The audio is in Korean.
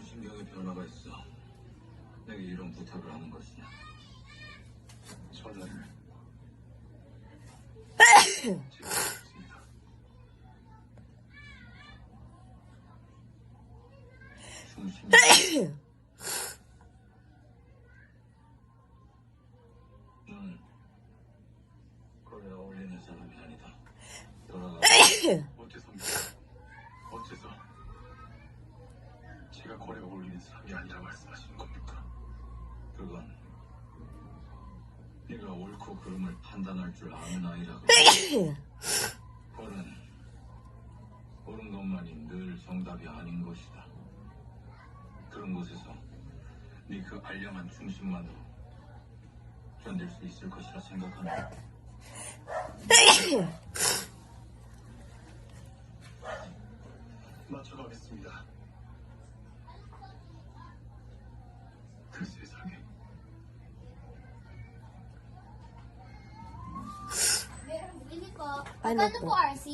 신경의 변화가 있어. 내게 이런 부탁을 하는 것이냐? 전화를 지금 중심. 너는 거기에 어울리는 사람이 아니다. 돌아가. 어째서 제가 거래에 어울리는 사람이 아니라 말씀하시는 겁니까? 그건 네가 옳고 그름을 판단할 줄 아는 아이라고. 옳은 것만이 늘 정답이 아닌 것이다. 그런 곳에서 네 그 알량한 중심만으로 견딜 수 있을 것이라 생각한다. 맞춰가겠습니다. 그 세상에 Meron, bili ko. Ano Paano po? po, RC?